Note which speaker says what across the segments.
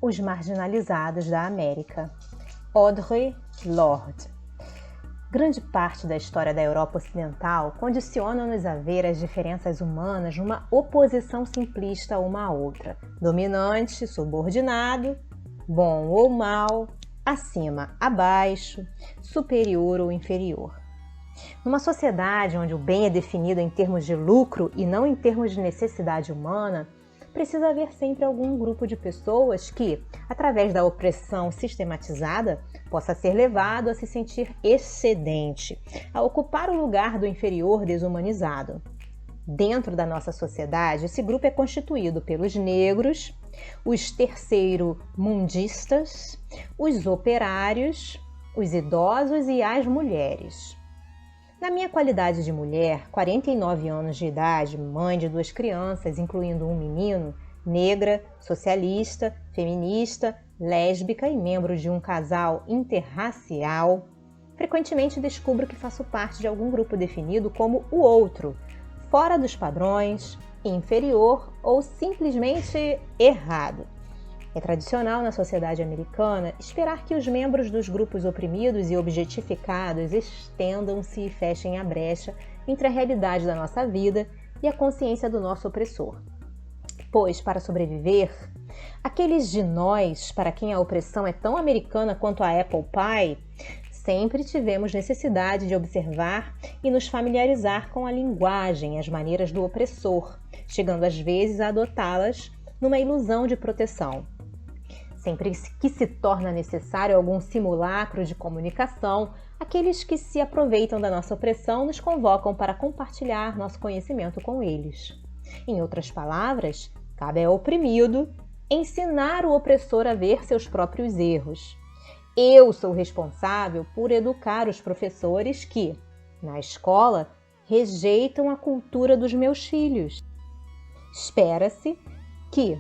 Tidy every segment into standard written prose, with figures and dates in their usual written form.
Speaker 1: Os Marginalizados da América, Audre Lorde. Grande parte da história da Europa Ocidental condiciona-nos a ver as diferenças humanas numa oposição simplista uma à outra, dominante, subordinado, bom ou mal, acima, abaixo, superior ou inferior. Numa sociedade onde o bem é definido em termos de lucro e não em termos de necessidade humana, precisa haver sempre algum grupo de pessoas que, através da opressão sistematizada, possa ser levado a se sentir excedente, a ocupar o lugar do inferior desumanizado. Dentro da nossa sociedade, esse grupo é constituído pelos negros, os terceiro-mundistas, os operários, os idosos e as mulheres. Na minha qualidade de mulher, 49 anos de idade, mãe de 2 crianças, incluindo um menino, negra, socialista, feminista, lésbica e membro de um casal interracial, frequentemente descubro que faço parte de algum grupo definido como o outro, fora dos padrões, inferior ou simplesmente errado. É tradicional na sociedade americana esperar que os membros dos grupos oprimidos e objetificados estendam-se e fechem a brecha entre a realidade da nossa vida e a consciência do nosso opressor. Pois, para sobreviver, aqueles de nós para quem a opressão é tão americana quanto a apple pie, sempre tivemos necessidade de observar e nos familiarizar com a linguagem e as maneiras do opressor, chegando às vezes a adotá-las numa ilusão de proteção. Sempre que se torna necessário algum simulacro de comunicação, aqueles que se aproveitam da nossa opressão nos convocam para compartilhar nosso conhecimento com eles. Em outras palavras, cabe ao oprimido ensinar o opressor a ver seus próprios erros. Eu sou responsável por educar os professores que, na escola, rejeitam a cultura dos meus filhos. Espera-se que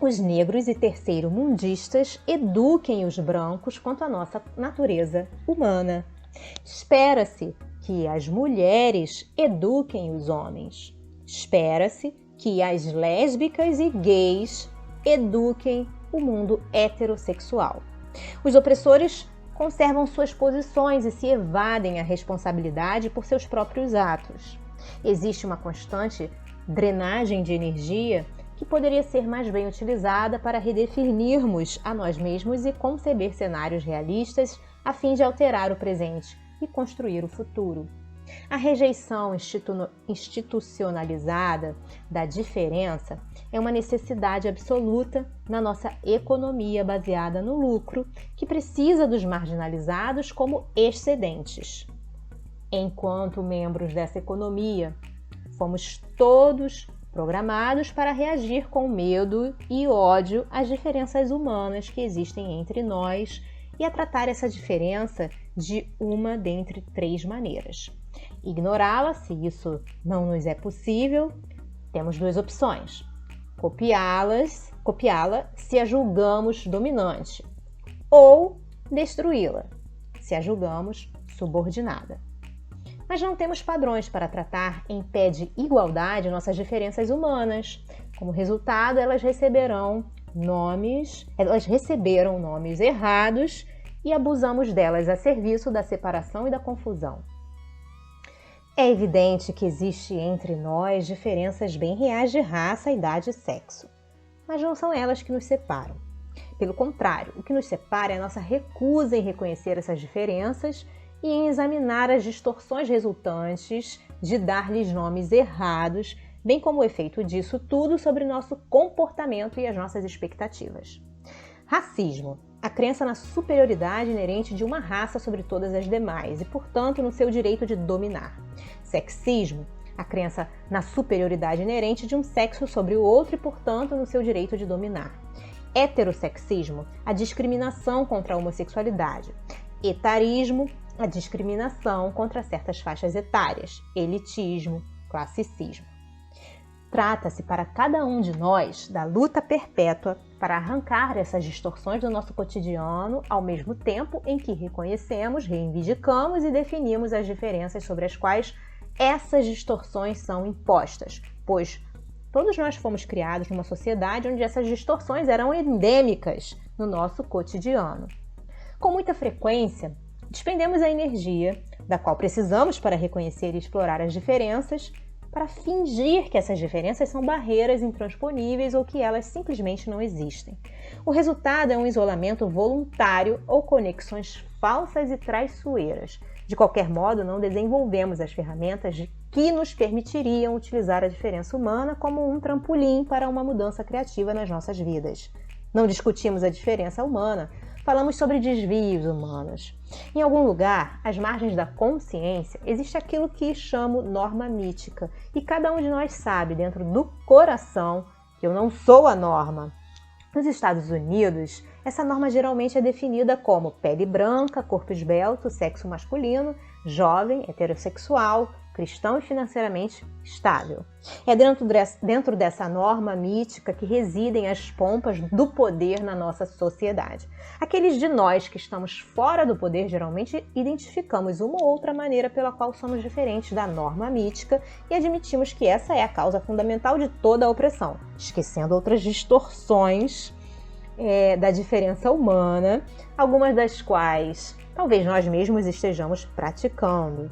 Speaker 1: os negros e terceiro-mundistas eduquem os brancos quanto à nossa natureza humana. Espera-se que as mulheres eduquem os homens. Espera-se que as lésbicas e gays eduquem o mundo heterossexual. Os opressores conservam suas posições e se evadem a responsabilidade por seus próprios atos. Existe uma constante drenagem de energia que poderia ser mais bem utilizada para redefinirmos a nós mesmos e conceber cenários realistas a fim de alterar o presente e construir o futuro. A rejeição institucionalizada da diferença é uma necessidade absoluta na nossa economia baseada no lucro, que precisa dos marginalizados como excedentes. Enquanto membros dessa economia, fomos todos programados para reagir com medo e ódio às diferenças humanas que existem entre nós e a tratar essa diferença de uma dentre 3 maneiras. Ignorá-la, se isso não nos é possível, temos 2 opções. Copiá-la se a julgamos dominante, ou destruí-la, se a julgamos subordinada. Mas não temos padrões para tratar em pé de igualdade nossas diferenças humanas. Como resultado, elas receberam nomes errados e abusamos delas a serviço da separação e da confusão. É evidente que existe entre nós diferenças bem reais de raça, idade e sexo, mas não são elas que nos separam. Pelo contrário, o que nos separa é a nossa recusa em reconhecer essas diferenças e em examinar as distorções resultantes de dar-lhes nomes errados, bem como o efeito disso tudo sobre nosso comportamento e as nossas expectativas. Racismo, a crença na superioridade inerente de uma raça sobre todas as demais e, portanto, no seu direito de dominar. Sexismo, a crença na superioridade inerente de um sexo sobre o outro e, portanto, no seu direito de dominar. Heterossexismo, a discriminação contra a homossexualidade. Etarismo, a discriminação contra certas faixas etárias, elitismo, classicismo. Trata-se para cada um de nós da luta perpétua para arrancar essas distorções do nosso cotidiano, ao mesmo tempo em que reconhecemos, reivindicamos e definimos as diferenças sobre as quais essas distorções são impostas, pois Todos nós fomos criados numa sociedade onde essas distorções eram endêmicas no nosso cotidiano. Com muita frequência, despendemos a energia da qual precisamos para reconhecer e explorar as diferenças, para fingir que essas diferenças são barreiras intransponíveis ou que elas simplesmente não existem. O resultado é um isolamento voluntário ou conexões falsas e traiçoeiras. De qualquer modo, não desenvolvemos as ferramentas que nos permitiriam utilizar a diferença humana como um trampolim para uma mudança criativa nas nossas vidas. Não discutimos a diferença humana, falamos sobre desvios humanos. Em algum lugar, às margens da consciência, existe aquilo que chamo norma mítica, e cada um de nós sabe, dentro do coração, que eu não sou a norma. Nos Estados Unidos, essa norma geralmente é definida como pele branca, corpo esbelto, sexo masculino, jovem, heterossexual, cristão e financeiramente estável. É dentro dessa norma mítica que residem as pompas do poder na nossa sociedade. Aqueles de nós que estamos fora do poder geralmente identificamos uma ou outra maneira pela qual somos diferentes da norma mítica e admitimos que essa é a causa fundamental de toda a opressão, esquecendo outras distorções da diferença humana, algumas das quais talvez nós mesmos estejamos praticando.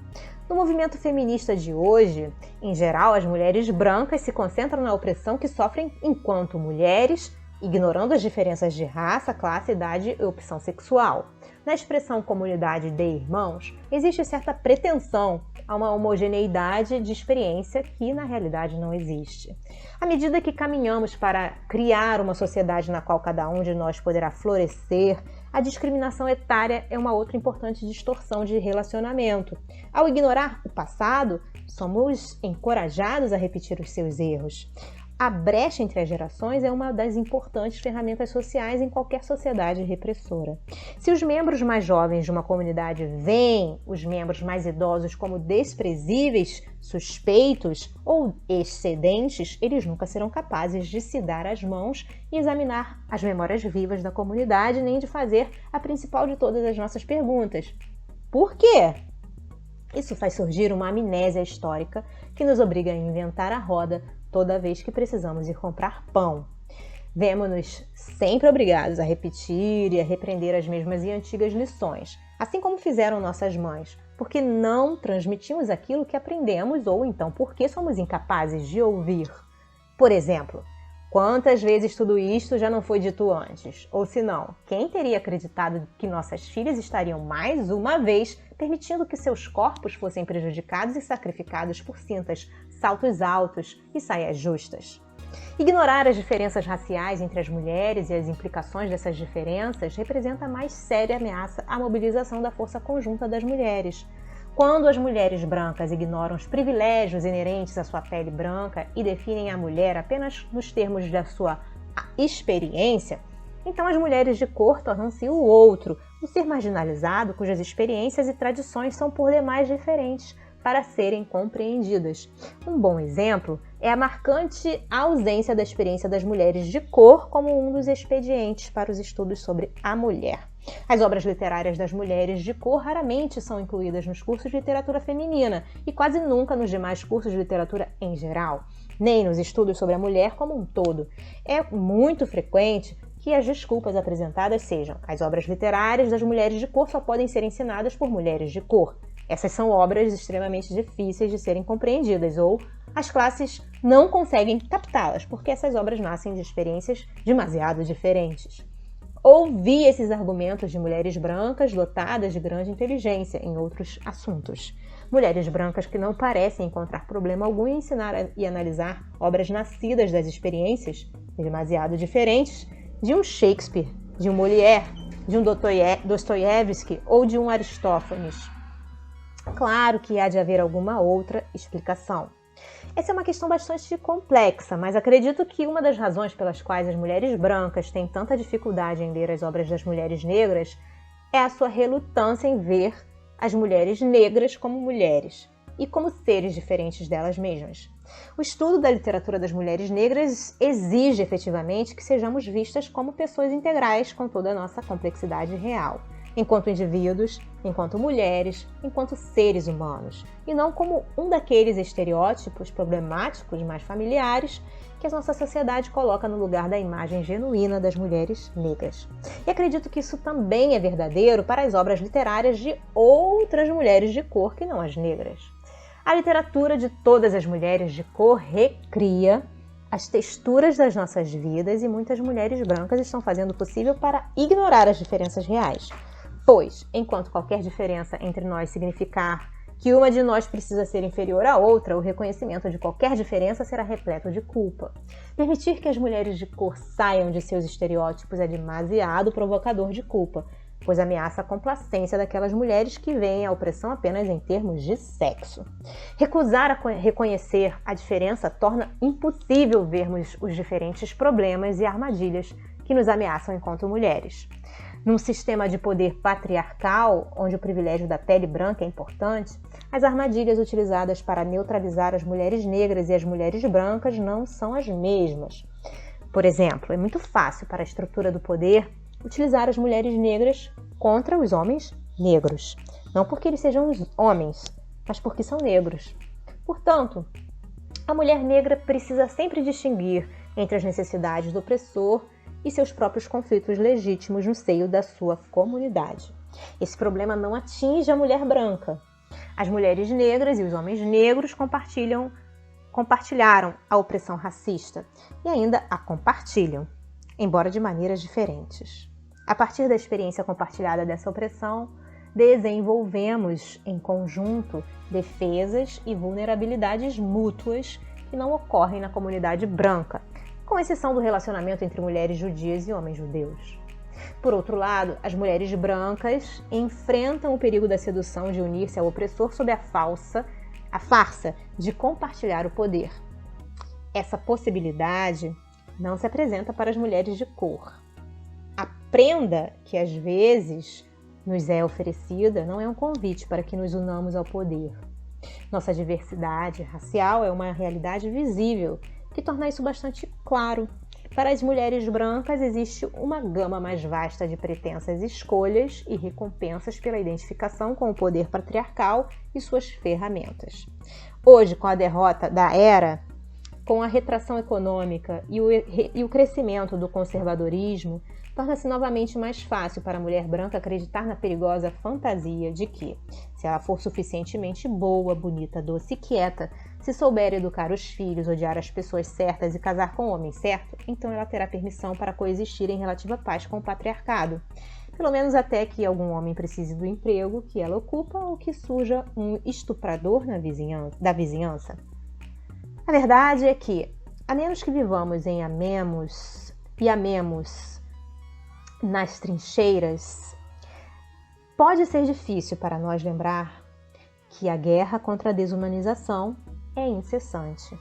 Speaker 1: No movimento feminista de hoje, em geral, as mulheres brancas se concentram na opressão que sofrem enquanto mulheres, ignorando as diferenças de raça, classe, idade e opção sexual. Na expressão comunidade de irmãos, existe certa pretensão a uma homogeneidade de experiência que na realidade não existe. À medida que caminhamos para criar uma sociedade na qual cada um de nós poderá florescer, a discriminação etária é uma outra importante distorção de relacionamento. Ao ignorar o passado, somos encorajados a repetir os seus erros. A brecha entre as gerações é uma das importantes ferramentas sociais em qualquer sociedade repressora. Se os membros mais jovens de uma comunidade veem os membros mais idosos como desprezíveis, suspeitos ou excedentes, eles nunca serão capazes de se dar as mãos e examinar as memórias vivas da comunidade, nem de fazer a principal de todas as nossas perguntas: por quê? Isso faz surgir uma amnésia histórica que nos obriga a inventar a roda toda vez que precisamos ir comprar pão. Vemo-nos sempre obrigados a repetir e a repreender as mesmas e antigas lições, assim como fizeram nossas mães, porque não transmitimos aquilo que aprendemos ou então porque somos incapazes de ouvir. Por exemplo, quantas vezes tudo isto já não foi dito antes? Ou se não, quem teria acreditado que nossas filhas estariam mais uma vez permitindo que seus corpos fossem prejudicados e sacrificados por cintas, saltos altos e saias justas? Ignorar as diferenças raciais entre as mulheres e as implicações dessas diferenças representa a mais séria ameaça à mobilização da força conjunta das mulheres. Quando as mulheres brancas ignoram os privilégios inerentes à sua pele branca e definem a mulher apenas nos termos da sua experiência, então as mulheres de cor tornam-se o outro, o ser marginalizado cujas experiências e tradições são por demais diferentes para serem compreendidas. Um bom exemplo é a marcante ausência da experiência das mulheres de cor como um dos expedientes para os estudos sobre a mulher. As obras literárias das mulheres de cor raramente são incluídas nos cursos de literatura feminina e quase nunca nos demais cursos de literatura em geral, nem nos estudos sobre a mulher como um todo. É muito frequente que as desculpas apresentadas sejam: as obras literárias das mulheres de cor só podem ser ensinadas por mulheres de cor. Essas são obras extremamente difíceis de serem compreendidas, ou as classes não conseguem captá-las, porque essas obras nascem de experiências demasiado diferentes. Ouvi esses argumentos de mulheres brancas dotadas de grande inteligência em outros assuntos. Mulheres brancas que não parecem encontrar problema algum em ensinar e analisar obras nascidas das experiências demasiado diferentes de um Shakespeare, de um Molière, de um Dostoiévski ou de um Aristófanes. Claro que há de haver alguma outra explicação. Essa é uma questão bastante complexa, mas acredito que uma das razões pelas quais as mulheres brancas têm tanta dificuldade em ler as obras das mulheres negras é a sua relutância em ver as mulheres negras como mulheres e como seres diferentes delas mesmas. O estudo da literatura das mulheres negras exige efetivamente que sejamos vistas como pessoas integrais com toda a nossa complexidade real, enquanto indivíduos, enquanto mulheres, enquanto seres humanos, e não como um daqueles estereótipos problemáticos mais familiares que a nossa sociedade coloca no lugar da imagem genuína das mulheres negras. E acredito que isso também é verdadeiro para as obras literárias de outras mulheres de cor que não as negras. A literatura de todas as mulheres de cor recria as texturas das nossas vidas e muitas mulheres brancas estão fazendo o possível para ignorar as diferenças reais. Pois, enquanto qualquer diferença entre nós significar que uma de nós precisa ser inferior à outra, o reconhecimento de qualquer diferença será repleto de culpa. Permitir que as mulheres de cor saiam de seus estereótipos é demasiado provocador de culpa, pois ameaça a complacência daquelas mulheres que veem a opressão apenas em termos de sexo. Recusar a reconhecer a diferença torna impossível vermos os diferentes problemas e armadilhas que nos ameaçam enquanto mulheres. Num sistema de poder patriarcal, onde o privilégio da pele branca é importante, as armadilhas utilizadas para neutralizar as mulheres negras e as mulheres brancas não são as mesmas. Por exemplo, é muito fácil para a estrutura do poder utilizar as mulheres negras contra os homens negros. Não porque eles sejam homens, mas porque são negros. Portanto, a mulher negra precisa sempre distinguir entre as necessidades do opressor e seus próprios conflitos legítimos no seio da sua comunidade. Esse problema não atinge a mulher branca. As mulheres negras e os homens negros compartilharam a opressão racista e ainda a compartilham, embora de maneiras diferentes. A partir da experiência compartilhada dessa opressão, desenvolvemos em conjunto defesas e vulnerabilidades mútuas que não ocorrem na comunidade branca, com exceção do relacionamento entre mulheres judias e homens judeus. Por outro lado, as mulheres brancas enfrentam o perigo da sedução de unir-se ao opressor sob a farsa de compartilhar o poder. Essa possibilidade não se apresenta para as mulheres de cor. A prenda que às vezes nos é oferecida não é um convite para que nos unamos ao poder. Nossa diversidade racial é uma realidade visível, que torna isso bastante claro. Para as mulheres brancas existe uma gama mais vasta de pretensas escolhas e recompensas pela identificação com o poder patriarcal e suas ferramentas. Hoje, com a derrota da era, com a retração econômica e o crescimento do conservadorismo, torna-se novamente mais fácil para a mulher branca acreditar na perigosa fantasia de que, se ela for suficientemente boa, bonita, doce e quieta, se souber educar os filhos, odiar as pessoas certas e casar com o homem certo, então ela terá permissão para coexistir em relativa paz com o patriarcado. Pelo menos até que algum homem precise do emprego que ela ocupa ou que surja um estuprador da vizinhança. A verdade é que, a menos que vivamos em amemos nas trincheiras, pode ser difícil para nós lembrar que a guerra contra a desumanização é incessante.